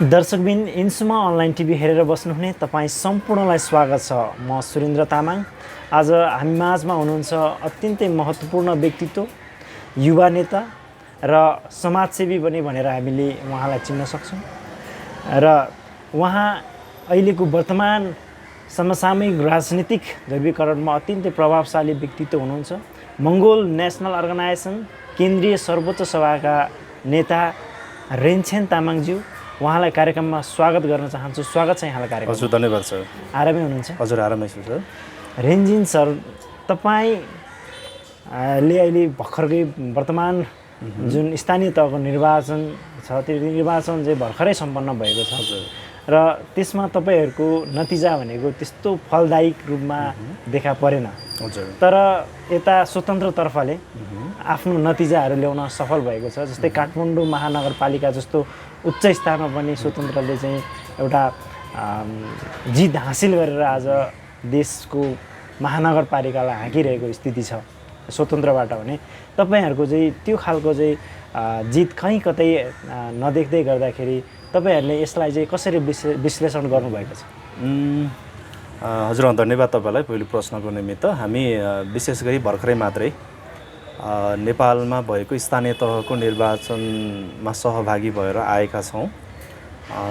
दर्शकबिन इन्सुमा online TV हेरेर बस्नुहुने तपाईँ सम्पूर्णलाई स्वागत छ। म सुरेन्द्र तामाङ। आज हामी माझमा हुनुहुन्छ अत्यन्तै महत्त्वपूर्ण व्यक्तित्व, युवा नेता र समाजसेवी पनि भनेर हामीले उहाँलाई चिन्न सक्छौँ। र उहाँ अहिलेको वर्तमान समसामयिक राजनीतिक ध्रुवीकरणमा अत्यन्तै प्रभावशाली व्यक्तित्व हुनुहुन्छ। मङ्गोल नेसनल अर्गनाइजेसन केन्द्रीय सर्वोच्च सभाका नेता रेन्छेन तामाङज्यू, उहाँलाई कार्यक्रममा स्वागत गर्न चाहन्छु। स्वागत छ यहाँलाई कार्यक्रम। हजुर, धन्यवाद सर। आरामै हुनुहुन्छ? हजुर, आरामै छु सर। रेन्जिन सर, तपाईँले अहिले भर्खरकै वर्तमान जुन स्थानीय तहको निर्वाचन छ, त्यो निर्वाचन चाहिँ भर्खरै सम्पन्न भएको छ र त्यसमा तपाईँहरूको नतिजा भनेको त्यस्तो फलदायक रूपमा देखा परेन। हजुर। तर यता स्वतन्त्रतर्फले आफ्नो नतिजाहरू ल्याउन सफल भएको छ। जस्तै काठमाडौँ महानगरपालिका जस्तो उच्च स्थानमा पनि स्वतन्त्रले चाहिँ एउटा जित हासिल गरेर आज देशको महानगरपालिकालाई हाँकिरहेको स्थिति छ स्वतन्त्रबाट भने। तपाईँहरूको चाहिँ त्यो खालको चाहिँ जित कहीँ कतै नदेख्दै गर्दाखेरि तपाईँहरूले यसलाई चाहिँ कसरी विश्लेषण गर्नुभएको छ? हजुर, धन्यवाद तपाईँलाई पहिलो प्रश्नको निमित्त। हामी विशेष गरी भर्खरै मात्रै नेपालमा भएको स्थानीय तहको निर्वाचनमा सहभागी भएर आएका छौँ।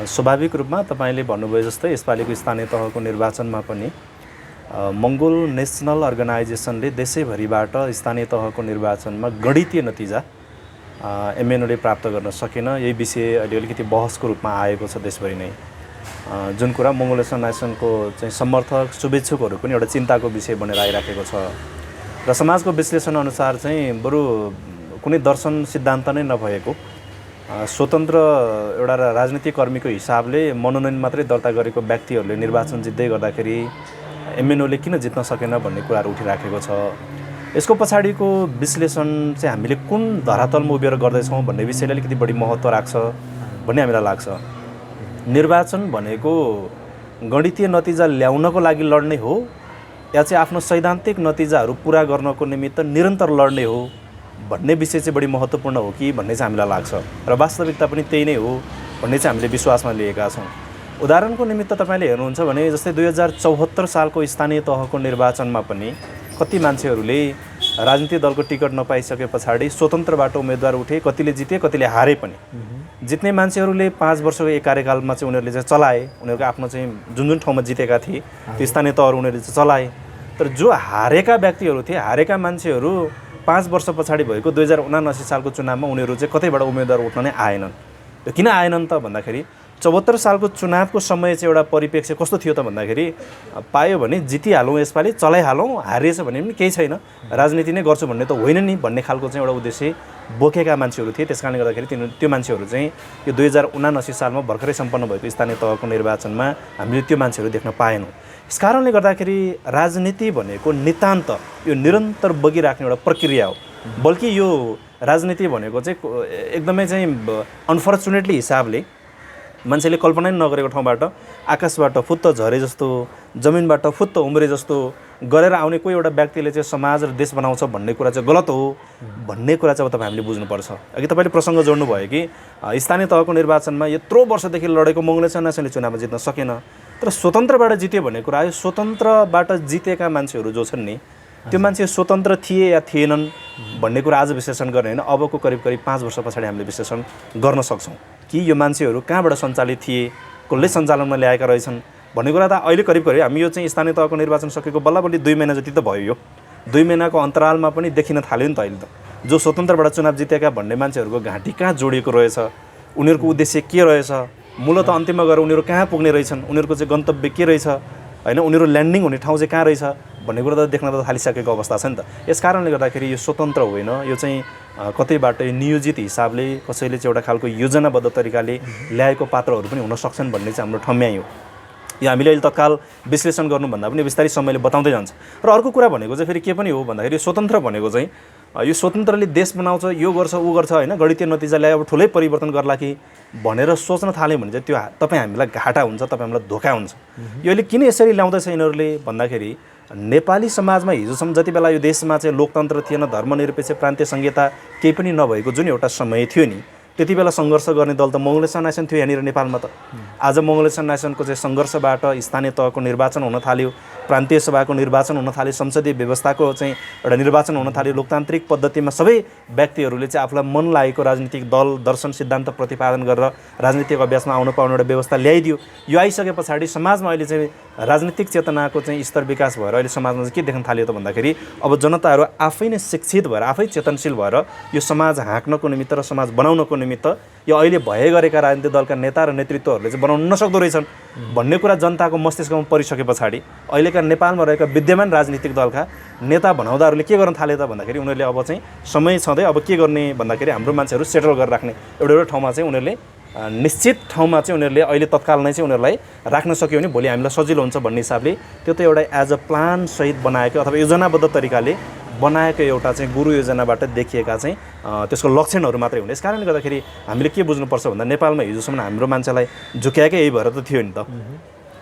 स्वाभाविक रूपमा तपाईँले भन्नुभयो जस्तै यसपालिको स्थानीय तहको निर्वाचनमा पनि मङ्गोल नेसनल अर्गनाइजेसनले देशैभरिबाट स्थानीय तहको निर्वाचनमा गणितीय नतिजा एमएनओले प्राप्त गर्न सकेन। यही विषय अहिले अलिकति बहसको रूपमा आएको छ देशभरि नै। जुन कुरा मङ्गोल नेसनको चाहिँ समर्थक शुभेच्छुकहरू पनि एउटा चिन्ताको विषय बनेर आइराखेको छ र समाजको विश्लेषण अनुसार चाहिँ बरु कुनै दर्शन सिद्धान्त नै नभएको स्वतन्त्र एउटा राजनीतिक कर्मीको हिसाबले मनोनयन मात्रै दर्ता गरेको व्यक्तिहरूले निर्वाचन जित्दै गर्दाखेरि एमएनओले किन जित्न सकेन भन्ने कुराहरू उठिराखेको छ। यसको पछाडिको विश्लेषण चाहिँ हामीले कुन धरातलमा उभिएर गर्दैछौँ भन्ने विषयले अलिकति बढी महत्त्व राख्छ भन्ने हामीलाई लाग्छ। निर्वाचन भनेको गणितीय नतिजा ल्याउनको लागि लड्ने हो या चाहिँ आफ्नो सैद्धान्तिक नतिजाहरू पुरा गर्नको निमित्त निरन्तर लड्ने हो भन्ने विषय चाहिँ बढी महत्त्वपूर्ण हो कि भन्ने चाहिँ हामीलाई लाग्छ र वास्तविकता पनि त्यही नै हो भन्ने चाहिँ हामीले विश्वासमा लिएका छौँ। उदाहरणको निमित्त तपाईँले हेर्नुहुन्छ भने जस्तै 2074 सालको स्थानीय तहको निर्वाचनमा पनि कति मान्छेहरूले राजनीतिक दलको टिकट नपाइसके पछाडि स्वतन्त्रबाट उम्मेदवार उठे, कतिले जिते कतिले हारे पनि। जित्ने मान्छेहरूले 5 वर्षको एक कार्यकालमा चाहिँ उनीहरूले चाहिँ चलाए, उनीहरूको आफ्नो चाहिँ जुन जुन ठाउँमा जितेका थिए त्यो स्थानीय तहहरू उनीहरूले चाहिँ चलाए। तर जो हारेका व्यक्तिहरू थिए, हारेका मान्छेहरू 5 वर्ष पछाडि भएको 2079 सालको चुनावमा उनीहरू चाहिँ कतैबाट उम्मेदवार उठ्न नै आएनन्। त्यो किन आएनन् त भन्दाखेरि 74 सालको चुनावको समय चाहिँ एउटा परिप्रेक्ष्य कस्तो थियो त भन्दाखेरि पायो भने जितिहालौँ, यसपालि चलाइहालौँ, हारिएछ भने पनि केही छैन, राजनीति नै गर्छु भन्ने त होइन नि भन्ने खालको चाहिँ एउटा उद्देश्य बोकेका मान्छेहरू थिए। त्यस कारणले गर्दाखेरि त्यो मान्छेहरू चाहिँ यो 2079 सालमा भर्खरै सम्पन्न भएको स्थानीय तहको निर्वाचनमा हामीले त्यो मान्छेहरू देख्न पाएनौँ। यस कारणले गर्दाखेरि राजनीति भनेको नितान्त यो निरन्तर बगिराख्ने एउटा प्रक्रिया हो। बल्कि यो राजनीति भनेको चाहिँ एकदमै चाहिँ अनफर्चुनेटली हिसाबले मान्छेले कल्पना नै नगरेको ठाउँबाट आकाशबाट फुत्त झरे जस्तो, जमिनबाट फुत्त उम्रे जस्तो गरेर आउने कोही एउटा व्यक्तिले चाहिँ समाज र देश बनाउँछ भन्ने कुरा चाहिँ गलत हो भन्ने कुरा चाहिँ अब तपाईँ हामीले बुझ्नुपर्छ। अघि तपाईँले प्रसङ्ग जोड्नु भयो कि स्थानीय तहको निर्वाचनमा यत्रो वर्षदेखि लडेको मङ्गोल नेसनले चुनावमा जित्न सकेन, तर स्वतन्त्रबाट जित्यो भन्ने कुरा आयो। स्वतन्त्रबाट जितेका मान्छेहरू जो छन् नि, त्यो मान्छे स्वतन्त्र थिए या थिएनन् भन्ने कुरा आज विश्लेषण गर्ने होइन, अबको करिब 5 वर्ष पछाडि हामीले विश्लेषण गर्न सक्छौँ कि यो मान्छेहरू कहाँबाट सञ्चालित थिए, कसले सञ्चालनमा ल्याएका रहेछन् भन्ने कुरा त अहिले करिब हामी यो चाहिँ स्थानीय तहको निर्वाचन सकेको बल्ल 2 महिना जति त भयो। यो 2 महिनाको अन्तरालमा पनि देखिन थाल्यो नि त अहिले त जो स्वतन्त्रबाट चुनाव जितेका भन्ने मान्छेहरूको घाँटी कहाँ जोडिएको रहेछ, उनीहरूको उद्देश्य के रहेछ, मूलत अन्तिममा गएर उनीहरू कहाँ पुग्ने रहेछन्, उनीहरूको चाहिँ गन्तव्य के रहेछ होइन, उनीहरू ल्यान्डिङ हुने ठाउँ चाहिँ कहाँ रहेछ भन्ने कुरा त देख्न त थालिसकेको अवस्था छ नि त। यस कारणले गर्दाखेरि यो स्वतन्त्र होइन, यो चाहिँ कतैबाट नियोजित हिसाबले कसैले चाहिँ एउटा खालको योजनाबद्ध तरिकाले ल्याएको पात्रहरू पनि हुन सक्छन् भन्ने चाहिँ हाम्रो ठम्याइ हो। यो हामीले अहिले तत्काल विश्लेषण गर्नुभन्दा पनि बिस्तारै समयले बताउँदै जान्छ। र अर्को कुरा भनेको चाहिँ फेरि के पनि हो भन्दाखेरि स्वतन्त्र भनेको चाहिँ यो स्वतन्त्रले देश बनाउँछ, यो गर्छ ऊ गर्छ होइन, गणितीय नतिजा ल्याए अब ठुलै परिवर्तन गर्ला कि भनेर सोच्न थाल्यो भने चाहिँ त्यो तपाईँ हामीलाई घाटा हुन्छ, तपाईँ हामीलाई धोका हुन्छ। यो अहिले किन यसरी ल्याउँदैछ यिनीहरूले भन्दाखेरि नेपाली समाजमा हिजोसम्म जति बेला यो देशमा चाहिँ लोकतन्त्र थिएन, धर्मनिरपेक्ष प्रान्तीय संहिता केही पनि नभएको जुन एउटा समय थियो नि, त्यति बेला सङ्घर्ष गर्ने दल त मङ्गोलियन नेसन थियो यहाँनिर नेपालमा त। आज मङ्गोलियन नेसनको चाहिँ सङ्घर्षबाट स्थानीय तहको निर्वाचन हुन थाल्यो, प्रान्तीय सभाको निर्वाचन हुन थाल्यो, संसदीय व्यवस्थाको चाहिँ एउटा निर्वाचन हुन थाल्यो। लोकतान्त्रिक पद्धतिमा सबै व्यक्तिहरूले चाहिँ आफूलाई मन लागेको राजनीतिक दल दर्शन सिद्धान्त प्रतिपादन गरेर राजनीतिक अभ्यासमा आउन पाउने एउटा व्यवस्था ल्याइदियो। यो आइसके पछाडि समाजमा अहिले चाहिँ राजनीतिक चेतनाको चाहिँ स्तर विकास भएर अहिले समाजमा चाहिँ के देख्न थाल्यो त भन्दाखेरि अब जनताहरू आफै नै शिक्षित भएर आफै चेतनशील भएर यो समाज हाँक्नको निमित्त र समाज बनाउनको निमित्त यो अहिले भए गरेका राजनीतिक दलका नेता र नेतृत्वहरूले चाहिँ बनाउन नसक्दो रहेछन् भन्ने कुरा जनताको मस्तिष्कमा परिसके पछाडि अहिलेका नेपालमा रहेका विद्यमान राजनीतिक दलका नेता भनाउँदाहरूले के गर्न थाले त भन्दाखेरि उनीहरूले अब चाहिँ समय छँदै अब के गर्ने भन्दाखेरि हाम्रो मान्छेहरू सेटल गरेर राख्ने एउटा ठाउँमा चाहिँ उनीहरूले निश्चित ठाउँमा चाहिँ उनीहरूले अहिले तत्काल नै चाहिँ उनीहरूलाई राख्न सक्यो भने भोलि हामीलाई सजिलो हुन्छ भन्ने हिसाबले त्यो त एउटा एज अ प्लान सहित बनाएको अथवा योजनाबद्ध तरिकाले बनाएको एउटा चाहिँ गुरु योजनाबाट देखिएका चाहिँ त्यसको लक्षणहरू मात्रै हुने। यस कारणले गर्दाखेरि हामीले के बुझ्नुपर्छ भन्दा नेपालमा हिजोसम्म हाम्रो मान्छेलाई झुक्याएकै यही भएर त थियो नि त।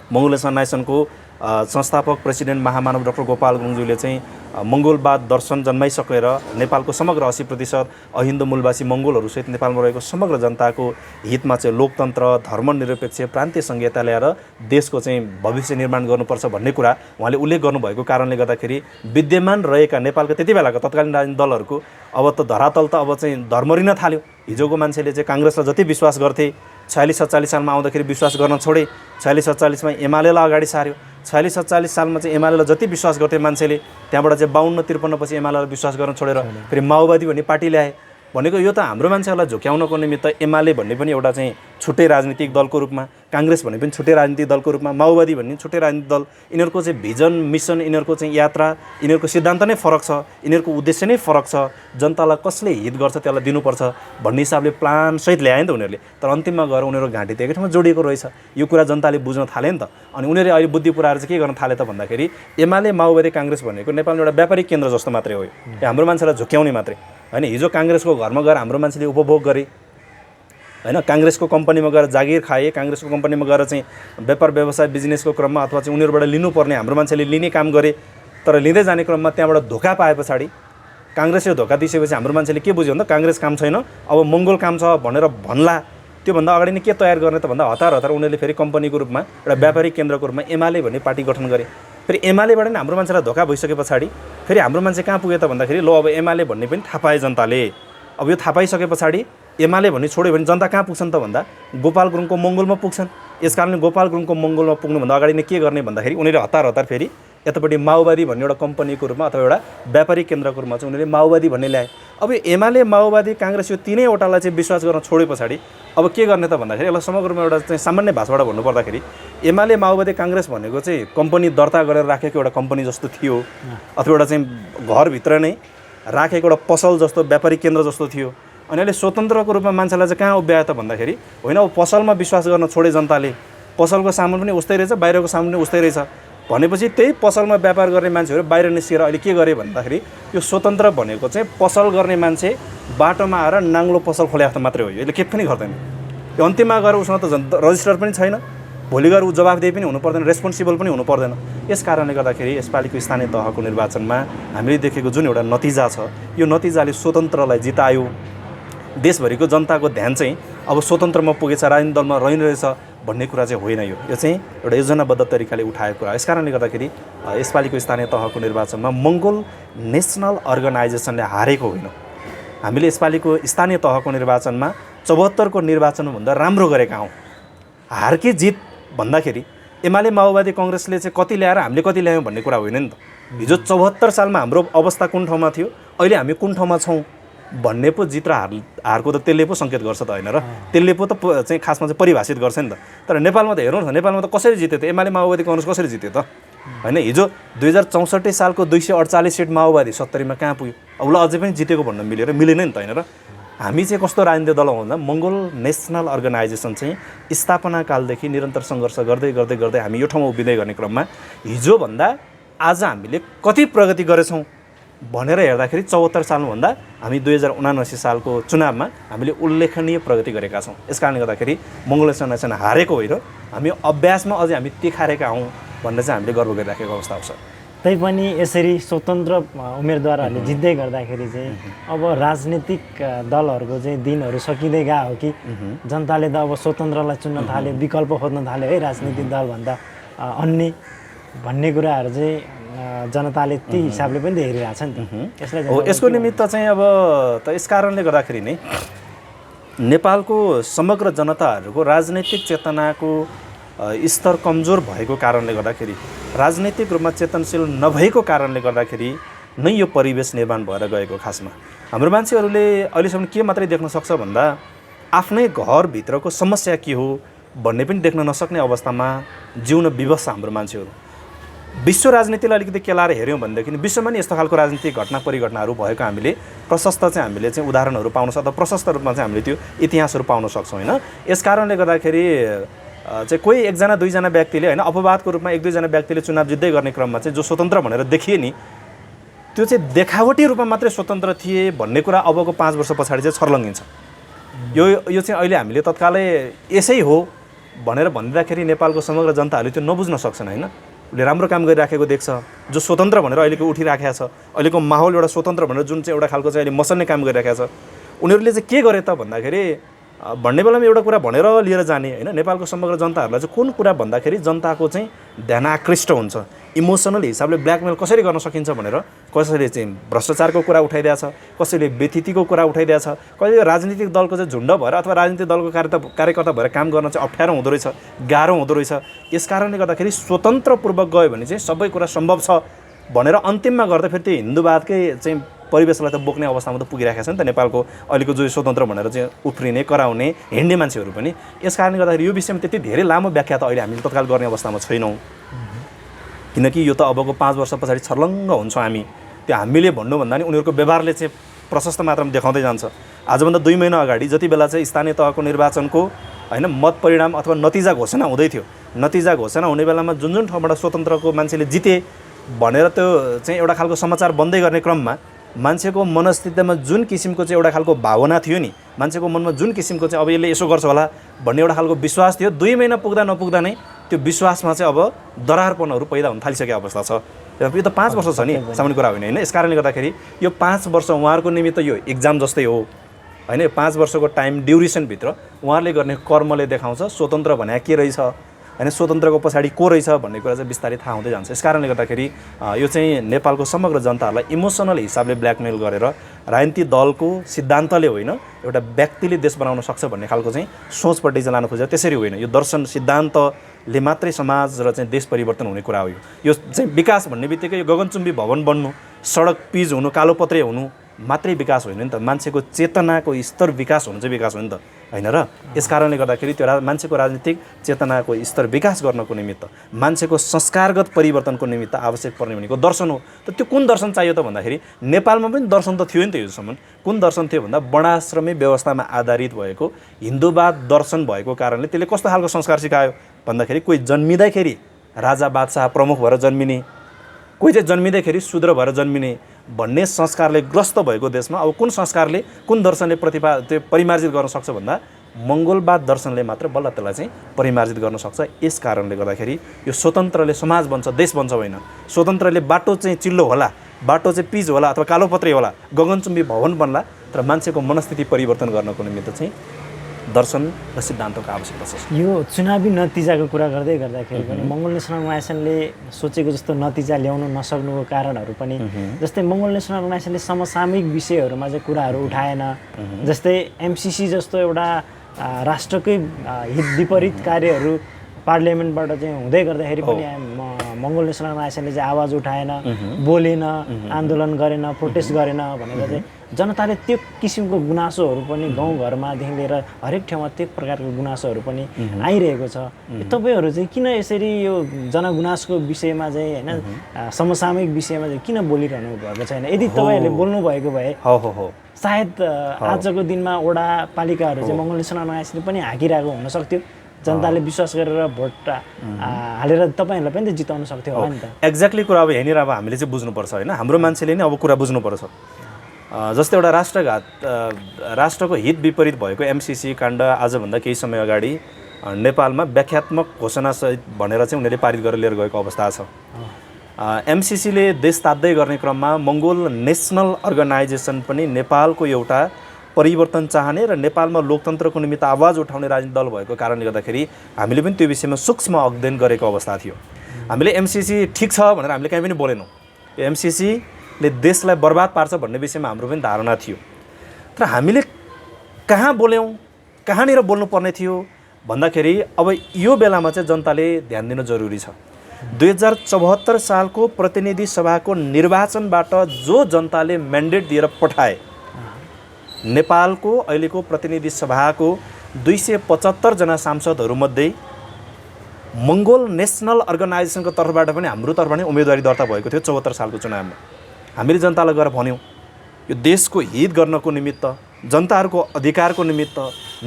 मङ्गोलियन नेसनको संस्थापक प्रेसिडेन्ट महामानव डाक्टर गोपाल गुरुङज्यूले चाहिँ मङ्गोलवाद दर्शन जन्माइसकेर नेपालको समग्र 80% अहिन्दू मूलवासी मङ्गोलहरूसहित नेपालमा रहेको समग्र जनताको हितमा चाहिँ लोकतन्त्र, धर्मनिरपेक्ष, प्रान्तीय संहिता ल्याएर देशको चाहिँ भविष्य निर्माण गर्नुपर्छ भन्ने कुरा उहाँले उल्लेख गर्नुभएको कारणले गर्दाखेरि विद्यमान रहेका नेपालका त्यति बेलाका तत्कालीन राजनीतिक दलहरूको अब त धरातल त अब चाहिँ धर्मरिन थाल्यो। हिजोको मान्छेले चाहिँ काङ्ग्रेसलाई जति विश्वास गर्थे 46-47 सालमा आउँदाखेरि विश्वास गर्न छोडे, 46-47 मा एमालेलाई अगाडि सार्यो, 46-47 सालमा चाहिँ एमालेलाई जति विश्वास गर्थे मान्छेले त्यहाँबाट चाहिँ 52-53 पछि एमालेलाई विश्वास गर्न छोडेर फेरि माओवादी भन्ने पार्टी ल्याए। भनेको यो त हाम्रो मान्छेहरूलाई झुक्याउनको निमित्त एमाले भन्ने पनि एउटा चाहिँ छुट्टै राजनीतिक दलको रूपमा, काङ्ग्रेस भन्ने पनि छुट्टै राजनीतिक दलको रूपमा, माओवादी भन्ने छुट्टै राजनीतिक दल, यिनीहरूको चाहिँ भिजन मिसन, यिनीहरूको चाहिँ यात्रा, यिनीहरूको सिद्धान्त नै फरक छ, यिनीहरूको उद्देश्य नै फरक छ, जनतालाई कसले हित गर्छ त्यसलाई दिनुपर्छ भन्ने हिसाबले प्लान सहित ल्याए नि त उनीहरूले। तर अन्तिममा गएर उनीहरू घाँटी एकै ठाउँमा जोडिएको रहेछ। यो कुरा जनताले बुझ्न थाले नि त। अनि उनीहरूले अहिले बुद्धि पुऱ्याएर चाहिँ के गर्न थाले त भन्दाखेरि एमाले, माओवादी, काङ्ग्रेस भनेको नेपालमा एउटा व्यापारिक केन्द्र जस्तो मात्रै हो। यो हाम्रो मान्छेलाई झुक्याउने मात्रै होइन। हिजो काङ्ग्रेसको घरमा गएर हाम्रो मान्छेले उपभोग गरे होइन, काङ्ग्रेसको कम्पनीमा गएर जागिर खाए, काङ्ग्रेसको कम्पनीमा गएर चाहिँ व्यापार व्यवसाय बिजनेसको क्रममा अथवा चाहिँ उनीहरूबाट लिनुपर्ने हाम्रो मान्छेले लिने काम गरे। तर लिँदै जाने क्रममा त्यहाँबाट धोका पाए पछाडि काङ्ग्रेसले धोका दिइसकेपछि हाम्रो मान्छेले के बुझ्यो भन्दा काङ्ग्रेस काम छैन, अब मङ्गोल काम छ भनेर भन्ला। त्योभन्दा अगाडि नै के तयार गर्ने त भन्दा हतार हतार उनीहरूले फेरि कम्पनीको रूपमा एउटा व्यापारिक केन्द्रको रूपमा एमाले भन्ने पार्टी गठन गरे। फेरि एमालेबाट नै हाम्रो मान्छेलाई धोका भइसके पछाडि फेरि हाम्रो मान्छे कहाँ पुगे त भन्दाखेरि लो अब एमाले भन्ने पनि थाहा पाए जनताले। अब यो थाहा पाइसके पछाडि एमाले भन्ने छोड्यो भने जनता कहाँ पुग्छन् त भन्दा गोपाल गुरुङको मङ्गोलमा पुग्छन्। यस कारणले गोपाल गुरुङको मङ्गोलमा पुग्नुभन्दा अगाडि नै के गर्ने भन्दाखेरि उनीहरूले हतार हतार फेरि यतापट्टि माओवादी भन्ने एउटा कम्पनीको रूपमा अथवा एउटा व्यापारिक केन्द्रको रूपमा चाहिँ उनीहरूले माओवादी भन्ने ल्याए। अब यो एमाले, माओवादी, काङ्ग्रेस यो तीनैवटालाई चाहिँ विश्वास गर्न छोडे पछाडि अब के गर्ने त भन्दाखेरि यसलाई समग्र रूपमा एउटा चाहिँ सामान्य भाषाबाट भन्नुपर्दाखेरि एमाले, माओवादी, काङ्ग्रेस भनेको चाहिँ कम्पनी दर्ता गरेर राखेको एउटा कम्पनी जस्तो थियो अथवा एउटा चाहिँ घरभित्र नै राखेको एउटा पसल जस्तो व्यापारिक केन्द्र जस्तो थियो। अनि अहिले स्वतन्त्रको रूपमा मान्छेलाई चाहिँ कहाँ उभ्यायो त भन्दाखेरि होइन अब पसलमा विश्वास गर्न छोडे जनताले, पसलको सामान पनि उस्तै रहेछ, बाहिरको सामान पनि उस्तै रहेछ भनेपछि त्यही पसलमा व्यापार गर्ने मान्छेहरू बाहिर निस्किएर अहिले के गरे भन्दाखेरि यो स्वतन्त्र भनेको चाहिँ पसल गर्ने मान्छे बाटोमा आएर नाङ्लो पसल खोले जस्तो मात्रै हो। यसले के पनि गर्दैन। यो अन्तिममा गएर उसँग त रजिस्टर पनि छैन, भोलि गएर ऊ जवाफदेही पनि हुनु पर्दैन, रेस्पोन्सिबल पनि हुनु पर्दैन। यस कारणले गर्दाखेरि यसपालिको स्थानीय तहको निर्वाचनमा हामीले देखेको जुन एउटा नतिजा छ यो नतिजाले स्वतन्त्रलाई जितायो। देशभरिको जनताको ध्यान चाहिँ अब स्वतन्त्रमा पुगेछ, राजनीतिक दलमा रहने रहेछ भन्ने कुरा चाहिँ होइन। यो चाहिँ एउटा योजनाबद्ध तरिकाले उठाएको कुरा। यस कारणले गर्दाखेरि यसपालिको स्थानीय तहको निर्वाचनमा मङ्गोल नेसनल अर्गनाइजेसनले हारेको होइन। हामीले यसपालिको स्थानीय तहको निर्वाचनमा 74को निर्वाचनभन्दा राम्रो गरेका हौँ। हार कि जित भन्दाखेरि एमाले, माओवादी, काङ्ग्रेसले चाहिँ कति ल्याएर हामीले कति ल्यायौँ भन्ने कुरा होइन नि त। हिजो 74 सालमा हाम्रो अवस्था कुन ठाउँमा थियो, अहिले हामी कुन ठाउँमा छौँ भन्ने पो जित र हारको त त्यसले पो सङ्केत गर्छ त होइन र, त्यसले पो त चाहिँ खासमा चाहिँ परिभाषित गर्छ नि त। तर नेपालमा त हेर्नुहोस् न, नेपालमा त कसरी जित्यो त एमाले, माओवादी, काङ्ग्रेस कसरी जित्यो त होइन। हिजो 2064 सालको 248 सिट माओवादी 70 मा कहाँ पुग्यो। अब ल अझै पनि जितेको भन्न मिलेन नि त होइन र। हामी चाहिँ कस्तो राजनीतिक दल हो भन्दा मङ्गोल नेसनल अर्गनाइजेसन चाहिँ स्थापना कालदेखि निरन्तर सङ्घर्ष गर्दै गर्दै गर्दै हामी यो ठाउँमा उभिँदै गर्ने क्रममा हिजोभन्दा आज हामीले कति प्रगति गरेछौँ भनेर हेर्दाखेरि 74 सालभन्दा हामी 2079 सालको चुनावमा हामीले उल्लेखनीय प्रगति गरेका छौँ। यस कारणले गर्दाखेरि मङ्गोलियन नेसन हारेको होइन, हामी अभ्यासमा अझै हामी तिखारेका हौँ भनेर चाहिँ हामीले गर्व गरिराखेको अवस्था हो सर। तैपनि यसरी स्वतन्त्र उम्मेदवारहरूले जित्दै गर्दाखेरि चाहिँ अब राजनीतिक दलहरूको चाहिँ दिनहरू सकिँदै गयो हो कि जनताले त अब स्वतन्त्रलाई चुन्न थाल्यो, विकल्प खोज्न थाल्यो है राजनीतिक दलभन्दा अन्य भन्ने कुराहरू चाहिँ जनताले ती हिसाबले पनि त हेरिरहेछ नि त। यसलाई हो, यसको निमित्त चाहिँ अब त यस कारणले गर्दाखेरि नै नेपालको समग्र जनताहरूको राजनैतिक चेतनाको स्तर कमजोर भएको कारणले गर्दाखेरि, राजनैतिक रूपमा चेतनशील नभएको कारणले गर्दाखेरि नै यो परिवेश निर्माण भएर गएको। खासमा हाम्रो मान्छेहरूले अहिलेसम्म के मात्रै देख्न सक्छ भन्दा आफ्नै घरभित्रको समस्या के हो भन्ने पनि देख्न नसक्ने अवस्थामा जिउन विवश छ हाम्रो मान्छेहरू। विश्व राजनीतिलाई अलिकति केलाएर हेऱ्यौँ भनेदेखि विश्वमा नि यस्तो खालको राजनीतिक घटना परिघटनाहरू भएको हामीले हामीले चाहिँ उदाहरणहरू पाउन सक्छौँ, प्रशस्त रूपमा चाहिँ हामीले त्यो इतिहासहरू पाउन सक्छौँ होइन। यस कारणले गर्दाखेरि चाहिँ कोही एकजना दुईजना व्यक्तिले होइन अपवादको रूपमा एक दुईजना व्यक्तिले चुनाव जित्दै गर्ने क्रममा चाहिँ जो स्वतन्त्र भनेर देखिए नि त्यो चाहिँ देखावटी रूपमा मात्रै स्वतन्त्र थिए भन्ने कुरा अबको 5 वर्ष पछाडि चाहिँ छर्लङ्गिन्छ। यो चाहिँ अहिले हामीले तत्कालै यसै हो भनेर भनिदिँदाखेरि नेपालको समग्र जनताहरूले त्यो नबुझ्न सक्छन् होइन। उसले राम्रो काम गरिराखेको देख्छ, जो स्वतन्त्र भनेर अहिलेको उठिराखेको छ, अहिलेको माहौल एउटा स्वतन्त्र भनेर जुन चाहिँ एउटा खालको चाहिँ अहिले मसल्ने काम गरिराखेको छ, उनीहरूले चाहिँ के गरे त भन्दाखेरि भन्ने बेलामा एउटा कुरा भनेर लिएर जाने होइन। नेपालको समग्र जनताहरूलाई चाहिँ कुन कुरा भन्दाखेरि जनताको चाहिँ ध्यान आकृष्ट हुन्छ, इमोसनल हिसाबले ब्ल्याकमेल कसरी गर्न सकिन्छ भनेर कसैले चाहिँ भ्रष्टाचारको कुरा उठाइदिएछ, कसैले व्यथितिको कुरा उठाइदिएछ, कसैले राजनीतिक दलको चाहिँ झुन्ड भएर अथवा राजनीतिक दलको कार्यकर्ता भएर काम गर्न चाहिँ अप्ठ्यारो हुँदो रहेछ, गाह्रो हुँदो रहेछ। यस कारणले गर्दाखेरि स्वतन्त्रपूर्वक गयो भने चाहिँ सबै कुरा सम्भव छ भनेर अन्तिममा गर्दा फेरि त्यो हिन्दूवादकै चाहिँ परिवेशलाई त बोक्ने अवस्थामा त पुगिराखेको छ नि त नेपालको अहिलेको जो स्वतन्त्र भनेर चाहिँ उफ्रिने कराउने हिँड्ने मान्छेहरू पनि। यस कारणले गर्दाखेरि यो विषयमा त्यति धेरै लामो व्याख्या त अहिले हामीले तत्काल गर्ने अवस्थामा छैनौँ, किनकि यो त अबको 5 वर्ष पछाडि छर्लङ्ग हुन्छौँ हामी। त्यो हामीले भन्नुभन्दा नि उनीहरूको व्यवहारले चाहिँ प्रशस्त मात्रामा देखाउँदै जान्छ। आजभन्दा 2 महिना अगाडि जति बेला चाहिँ स्थानीय तहको निर्वाचनको होइन मत परिणाम अथवा नतिजा घोषणा हुँदै थियो, नतिजा घोषणा हुने बेलामा जुन जुन ठाउँबाट स्वतन्त्रको मान्छेले जिते भनेर त्यो चाहिँ एउटा खालको समाचार बन्दै गर्ने क्रममा मान्छेको मनस्थितिमा जुन किसिमको चाहिँ एउटा खालको भावना थियो नि, मान्छेको मनमा जुन किसिमको चाहिँ अब यसले यसो गर्छ होला भन्ने एउटा खालको विश्वास थियो, 2 महिना पुग्दा नपुग्दा नै त्यो विश्वासमा चाहिँ अब दरारपनहरू पैदा हुन थालिसकेको अवस्था छ। यो त 5 वर्ष छ नि, सामान्य कुरा होइन होइन। यस कारणले गर्दाखेरि यो 5 वर्ष उहाँहरूको निमित्त यो एक्जाम जस्तै हो होइन। 5 वर्षको टाइम ड्युरेसनभित्र उहाँहरूले गर्ने कर्मले देखाउँछ स्वतन्त्र भने के रहेछ होइन, स्वतन्त्रको पछाडि को रहेछ भन्ने कुरा चाहिँ बिस्तारै थाहा हुँदै जान्छ। यस कारणले गर्दाखेरि यो चाहिँ नेपालको समग्र जनताहरूलाई इमोसनल हिसाबले ब्ल्याकमेल गरेर राजनीतिक दलको सिद्धान्तले होइन एउटा व्यक्तिले देश बनाउन सक्छ भन्ने खालको चाहिँ सोचपट्टि चाहिँ लानु खोजेर त्यसरी होइन। यो दर्शन सिद्धान्तले मात्रै समाज र चाहिँ देश परिवर्तन हुने कुरा हो। यो चाहिँ विकास भन्ने बित्तिकै यो गगनचुम्बी भवन बन्नु, सडक पिच हुनु, कालोपत्रे हुनु मात्रै विकास होइन नि त, मान्छेको चेतनाको स्तर विकास हुनु चाहिँ विकास हो नि त होइन र। यस कारणले गर्दाखेरि त्यो मान्छेको राजनीतिक चेतनाको स्तर विकास गर्नको निमित्त, मान्छेको संस्कारगत परिवर्तनको निमित्त आवश्यक पर्ने भनेको दर्शन हो। त त्यो कुन दर्शन चाहियो त भन्दाखेरि नेपालमा पनि दर्शन त थियो नि त योसम्म। कुन दर्शन थियो भन्दा वर्णाश्रमी व्यवस्थामा आधारित भएको हिन्दूवाद दर्शन भएको कारणले त्यसले कस्तो खालको संस्कार सिकायो भन्दाखेरि कोही जन्मिँदाखेरि राजा बादशाह प्रमुख भएर जन्मिने, कोही चाहिँ जन्मिँदाखेरि शूद्र भएर जन्मिने भन्ने संस्कारले ग्रस्त भएको देशमा अब कुन संस्कारले कुन दर्शनले त्यो परिमार्जित गर्न सक्छ भन्दा मङ्गोलवाद दर्शनले मात्र बल्ल त्यसलाई चाहिँ परिमार्जित गर्न सक्छ। यस कारणले गर्दाखेरि यो स्वतन्त्रले समाज बन्छ, देश बन्छ होइन। स्वतन्त्रले बाटो चाहिँ चिल्लो होला, बाटो चाहिँ पिच होला अथवा कालोपत्रे होला, गगनचुम्बी भवन बन्ला, तर मान्छेको मनस्थिति परिवर्तन गर्नको निमित्त चाहिँ दर्शन र सिद्धान्तको आवश्यकता छ। यो चुनावी नतिजाको कुरा गर्दै गर्दाखेरि पनि मङ्गोल नेसनल अर्गनाइजेसनले सोचेको जस्तो नतिजा ल्याउन नसक्नुको कारणहरू पनि, जस्तै मङ्गोल नेसनल अर्गनाइजेसनले समसामयिक विषयहरूमा चाहिँ कुराहरू उठाएन। जस्तै एमसिसी जस्तो एउटा राष्ट्रकै हित विपरीत कार्यहरू पार्लियामेन्टबाट चाहिँ हुँदै गर्दाखेरि पनि मङ्गोल नेसनल अर्गनाइजेसनले चाहिँ आवाज उठाएन, बोलेन, आन्दोलन गरेन, प्रोटेस्ट गरेन भनेर चाहिँ जनताले त्यो किसिमको गुनासोहरू पनि गाउँघरमादेखि लिएर हरेक ठाउँमा त्यो प्रकारको गुनासोहरू पनि आइरहेको छ। तपाईँहरू चाहिँ किन यसरी यो जनगुनासको विषयमा चाहिँ होइन समसामयिक विषयमा चाहिँ किन बोलिरहनु भएको छैन? यदि तपाईँहरूले बोल्नुभएको भए सायद आजको दिनमा वडा पालिकाहरू चाहिँ मङ्गोल नेसनल अर्गनाइजेसनले पनि हाकिरहेको हुनसक्थ्यो, जनताले विश्वास गरेर भोट हालेर तपाईँहरूलाई पनि त जिताउन सक्थ्यो होला नि त। एक्ज्याक्टली कुरा अब यहाँनिर अब हामीले चाहिँ बुझ्नुपर्छ होइन, हाम्रो मान्छेले नै अब कुरा बुझ्नुपर्छ। जस्तै एउटा राष्ट्रको हित विपरीत भएको एमसिसी काण्ड आजभन्दा केही समय अगाडि नेपालमा व्याख्यात्मक घोषणासहित भनेर चाहिँ उनीहरूले पारित गरेर लिएर गएको अवस्था छ। एमसिसीले देश तात्दै गर्ने क्रममा मङ्गोल नेसनल अर्गनाइजेसन पनि नेपालको एउटा परिवर्तन चाहने र नेपालमा लोकतन्त्रको निमित्त आवाज उठाउने राजनीतिक दल भएको कारणले गर्दाखेरि हामीले पनि त्यो विषयमा सूक्ष्म अध्ययन गरेको अवस्था थियो। हामीले एमसिसी ठिक छ भनेर हामीले कहीँ पनि बोलेनौँ। यो एमसिसीले देशलाई बर्बाद पार्छ भन्ने विषयमा हाम्रो पनि धारणा थियो। तर हामीले कहाँ बोल्यौँ, कहाँनिर बोल्नुपर्ने थियो भन्दाखेरि अब यो बेलामा चाहिँ जनताले ध्यान दिन जरुरी छ। 2074 सालको प्रतिनिधि सभाको निर्वाचनबाट जो जनताले म्यान्डेट दिएर पठाए, नेपालको अहिलेको प्रतिनिधि सभाको 275 जना सांसदहरूमध्ये मङ्गोल नेसनल अर्गनाइजेसनको तर्फबाट पनि हाम्रो तर्फबाट नै उम्मेदवारी दर्ता भएको थियो 74 सालको चुनावमा। हामीले जनतालाई गएर भन्यौँ यो देशको हित गर्नको निमित्त, जनताहरूको अधिकारको निमित्त,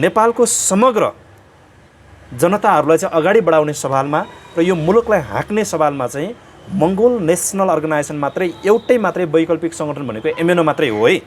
नेपालको समग्र जनताहरूलाई चाहिँ अगाडि बढाउने सवालमा र यो मुलुकलाई हाँक्ने सवालमा चाहिँ मङ्गोल नेसनल अर्गनाइजेसन मात्रै एउटै मात्रै वैकल्पिक सङ्गठन भनेको एमएनओ मात्रै हो है।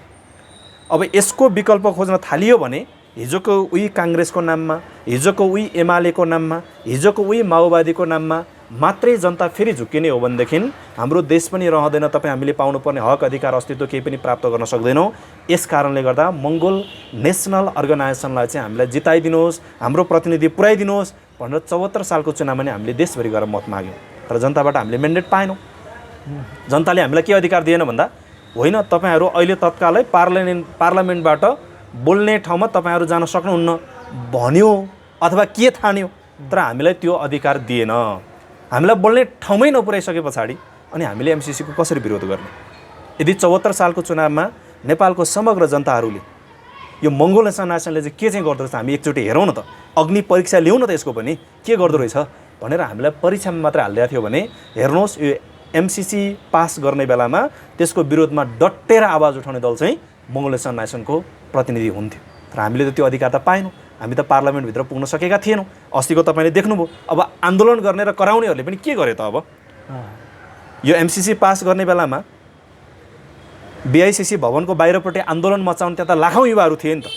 अब यसको विकल्प खोज्न थालियो भने हिजोको उही काङ्ग्रेसको नाममा, हिजोको उही एमालेको नाममा, हिजोको उही माओवादीको नाममा मात्रै जनता फेरि झुक्किने हो भनेदेखि हाम्रो देश पनि रहँदैन। तपाईँ हामीले पाउनुपर्ने हक अधिकार अस्तित्व केही पनि प्राप्त गर्न सक्दैनौँ। यस कारणले गर्दा मङ्गोल नेसनल अर्गनाइजेसनलाई चाहिँ हामीलाई जिताइदिनुहोस्, हाम्रो प्रतिनिधि पुर्याइदिनुहोस् भनेर 74 सालको चुनावमा नै हामीले देशभरि गएर मत माग्यौँ। तर जनताबाट हामीले म्यान्डेट पाएनौँ। जनताले हामीलाई के अधिकार दिएन भन्दा, होइन तपाईँहरू अहिले तत्कालै पार्लियामेन्टबाट बोल्ने ठाउँमा तपाईँहरू जान सक्नुहुन्न भन्यो अथवा के ठान्यो, तर हामीलाई त्यो अधिकार दिएन। हामीलाई बोल्ने ठाउँमै नपुर्याइसके पछाडि अनि हामीले एमसिसीको कसरी विरोध गर्ने? यदि 74 सालको चुनावमा नेपालको समग्र जनताहरूले यो मङ्गोल नेसनले चाहिँ के चाहिँ गर्दो रहेछ हामी एकचोटि हेरौँ न त, अग्नि परीक्षा ल्याउँ न त यसको पनि के गर्दो रहेछ भनेर हामीलाई परीक्षामा मात्र हालिदिएको थियो भने हेर्नुहोस् यो एमसिसी पास गर्ने बेलामा त्यसको विरोधमा डटेर आवाज उठाउने दल चाहिँ मङ्गोल नेसनको प्रतिनिधि हुन्थ्यो। तर हामीले त त्यो अधिकार त पाएनौँ। हामी त पार्लियामेन्टभित्र पुग्न सकेका थिएनौँ। अस्तिको तपाईँले देख्नुभयो। अब आन्दोलन गर्ने र कराउनेहरूले पनि के गरे त? अब यो एमसिसी पास गर्ने बेलामा बिआइसिसी भवनको बाहिरपट्टि आन्दोलन मचाउने त्यहाँ त लाखौँ युवाहरू थिए नि त।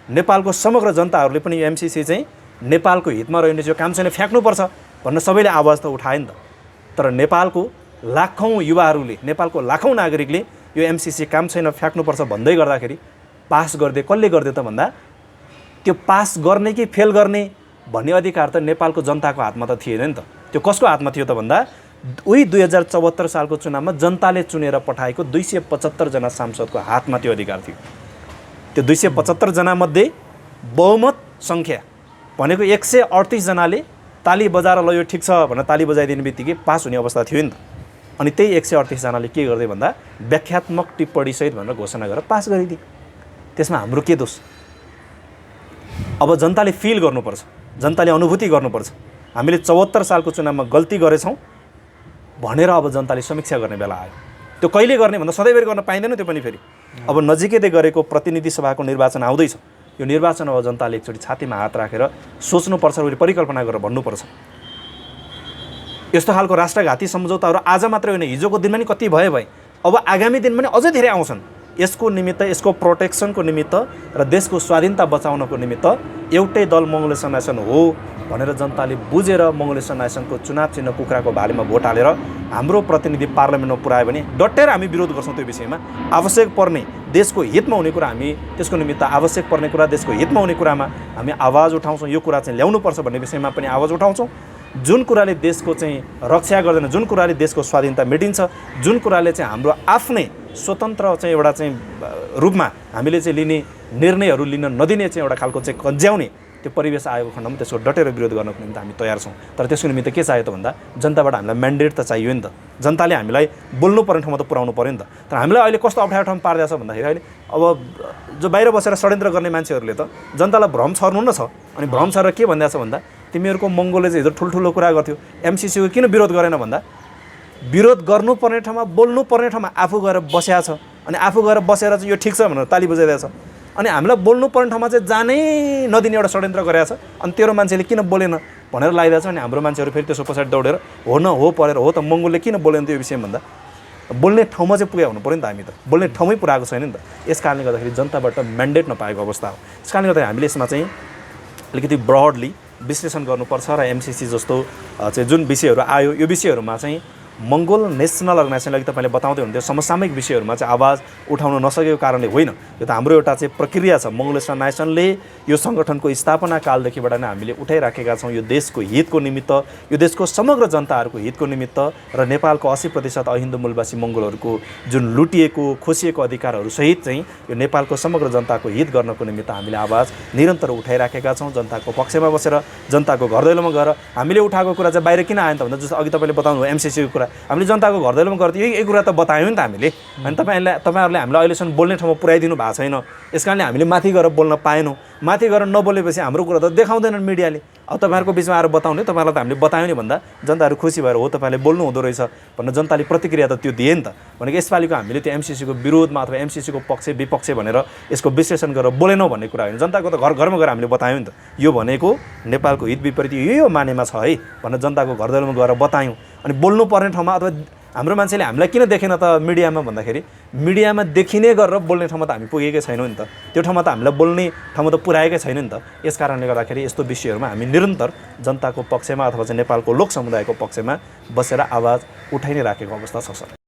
नेपालको समग्र जनताहरूले पनि यो एमसिसी चाहिँ नेपालको हितमा रहने जो काम छैन फ्याँक्नुपर्छ भनेर सबैले आवाज त उठाए नि त। तर नेपालको लाखौँ युवाहरूले, नेपालको लाखौँ नागरिकले यो एमसिसी काम छैन फ्याँक्नुपर्छ भन्दै गर्दाखेरि पास गर्दै कसले गर्दै त भन्दा त्यो पास गर्ने कि फेल गर्ने भन्ने अधिकार त नेपालको जनताको हातमा त थिएन नि त। त्यो कसको हातमा थियो त भन्दा उही 2074 सालको चुनावमा जनताले चुनेर पठाएको 275 जना सांसदको हातमा त्यो अधिकार थियो। त्यो 275 जनामध्ये बहुमत सङ्ख्या भनेको 138 जनाले ताली बजाएर ल यो ठिक छ भनेर ताली बजाइदिने बित्तिकै पास हुने अवस्था थियो नि त। अनि त्यही 138 जनाले के गर्दै भन्दा व्याख्यात्मक टिप्पणीसहित भनेर घोषणा गरेर पास गरिदिए। त्यसमा हाम्रो के दोष? अब जनताले फिल गर्नुपर्छ, जनताले अनुभूति गर्नुपर्छ। हामीले 74 सालको चुनावमा गल्ती गरेछौँ भनेर अब जनताले समीक्षा गर्ने बेला आयो। त्यो कहिले गर्ने भन्दा सधैँभरि गर्न पाइँदैन त्यो पनि फेरि। अब नजिकै गरेको प्रतिनिधि सभाको निर्वाचन आउँदैछ। यो निर्वाचन अब जनताले एकचोटि छातीमा हात राखेर सोच्नुपर्छ, परिकल्पना गरेर भन्नुपर्छ। यस्तो खालको राष्ट्रघाती सम्झौताहरू आज मात्रै होइन, हिजोको दिनमा नि कति भए। अब आगामी दिनमा नि अझै धेरै आउँछन्। यसको निमित्त, यसको प्रोटेक्सनको निमित्त र देशको स्वाधीनता बचाउनको निमित्त एउटै दल मङ्गोल नेसन हो भनेर जनताले बुझेर मङ्गोल नेसनको चुनाव चिन्ह कुखुराको भालेमा भोट हालेर हाम्रो प्रतिनिधि पार्लियामेन्टमा पुर्यायो भने डटेर हामी विरोध गर्छौँ। त्यो विषयमा आवश्यक पर्ने देशको हितमा हुने कुरा हामी, त्यसको निमित्त आवश्यक पर्ने कुरा देशको हितमा हुने कुरामा हामी आवाज उठाउँछौँ। यो कुरा चाहिँ ल्याउनुपर्छ भन्ने विषयमा पनि आवाज उठाउँछौँ। जुन कुराले देशको चाहिँ रक्षा गर्दैन, जुन कुराले देशको स्वाधीनता मेटिन्छ, जुन कुराले चाहिँ हाम्रो आफ्नै स्वतन्त्र चाहिँ एउटा चाहिँ रूपमा हामीले चाहिँ लिने निर्णयहरू लिन नदिने चाहिँ एउटा खालको चाहिँ कन्ज्याउने त्यो परिवेश आएको खण्डमा त्यसको डटेर विरोध गर्नको निमित्त हामी तयार छौँ। तर त्यसको निमित्त के चाहियो त भन्दा जनताबाट हामीलाई म्यान्डेट त चाहियो नि त। जनताले हामीलाई बोल्नुपर्ने ठाउँमा त पुऱ्याउनु पऱ्यो नि त। तर हामीलाई अहिले कस्तो अप्ठ्यारो ठाउँमा पारिदिएको छ भन्दाखेरि अहिले अब जो बाहिर बसेर षड्यन्त्र गर्ने मान्छेहरूले त जनतालाई भ्रम छर्नु न छ। अनि भ्रम छरेर के भनिदिएको छ भन्दा तिमीहरूको मङ्गोलले चाहिँ हिजो ठुल्ठुलो कुरा गर्थ्यो, एमसिसीको किन विरोध गरेन भन्दा विरोध गर्नुपर्ने ठाउँमा, बोल्नुपर्ने ठाउँमा आफू गएर बसेको छ। अनि आफू गएर बसेर चाहिँ यो ठिक छ भनेर ताली बजाइदिएको छ। अनि हामीलाई बोल्नुपर्ने ठाउँमा चाहिँ जानै नदिने एउटा षड्यन्त्र गरेको छ। अनि तेरो मान्छेले किन बोलेन भनेर लगाइदिएको छ। अनि हाम्रो मान्छेहरू फेरि त्यसको पछाडि दौडेर हो न हो परेर हो त मङ्गोलले किन बोलेन त्यो विषयमा भन्दा बोल्ने ठाउँमा चाहिँ पुगेको हुनु पऱ्यो नि त। हामी त बोल्ने ठाउँमै पुऱ्याएको छैन नि त। यस कारणले गर्दाखेरि जनताबाट म्यान्डेट नपाएको अवस्था हो। यस कारणले गर्दा हामीले यसमा चाहिँ अलिकति ब्रडली विश्लेषण गर्नुपर्छ र एमसिसी जस्तो चाहिँ जुन विषयहरू आयो यो विषयहरूमा चाहिँ मङ्गोल नेसनल अर्गनाइजेसनले अघि तपाईँले बताउँदै हुनुहुन्थ्यो समसामयिक विषयहरूमा चाहिँ आवाज उठाउन नसकेको कारणले होइन, यो त हाम्रो एउटा चाहिँ प्रक्रिया छ। मङ्गोल नेसनले यो सङ्गठनको स्थापना कालदेखिबाट नै हामीले उठाइराखेका छौँ यो देशको हितको निमित्त, यो देशको समग्र जनताहरूको हितको निमित्त र नेपालको 80% अहिन्दू मूलवासी मङ्गोलहरूको जुन लुटिएको खोसिएको अधिकारहरू सहित चाहिँ यो नेपालको समग्र जनताको हित गर्नको निमित्त हामीले आवाज निरन्तर उठाइराखेका छौँ। जनताको पक्षमा बसेर, जनताको घर दैलोमा गएर हामीले उठाएको कुरा चाहिँ बाहिर किन आयो त भन्दा जस्तो अघि तपाईँले बताउनु भयो एमसिसीको कुरा, हामीले जनताको घर दैलोमा गर्थ्यो यही कुरा त बतायौँ नि त हामीले। अनि तपाईँहरूले हामीलाई अहिलेसम्म बोल्ने ठाउँमा पुर्याइदिनु भएको छैन, यस कारणले हामीले माथि गएर बोल्न पाएनौँ। माथि गएर नबोलेपछि हाम्रो कुरा त देखाउँदैनन् मिडियाले। अब तपाईँहरूको बिचमा आएर बताउने, तपाईँलाई त हामीले बतायौँ नि भन्दा जनताहरू खुसी भएर हो तपाईँले बोल्नु हुँदो रहेछ भनेर जनताले प्रतिक्रिया त त्यो दिए नि त। भनेको यसपालिको हामीले त्यो एमसिसीको विरोधमा अथवा एमसिसीको पक्ष विपक्ष भनेर यसको विश्लेषण गरेर बोलेनौँ भन्ने कुरा होइन, जनताको त घर घरमा गएर हामीले बतायौँ नि त। यो भनेको नेपालको हित विपरीत यो मानेमा छ है भनेर जनताको घर दैलोमा गएर बतायौँ। अनि बोल्नु पर्ने ठाउँमा अथवा हाम्रो मान्छेले हामीलाई किन देखेन त मिडियामा भन्दाखेरि मिडियामा देखिने गरेर बोल्ने ठाउँमा त हामी पुगेकै छैनौँ नि त, त्यो ठाउँमा त हामीलाई बोल्ने ठाउँमा त पुर्याएकै छैन नि त। यस कारणले गर्दाखेरि यस्तो विषयहरूमा हामी निरन्तर जनताको पक्षमा अथवा चाहिँ नेपालको लोक समुदायको पक्षमा बसेर आवाज उठाइ नै राखेको अवस्था छ सर।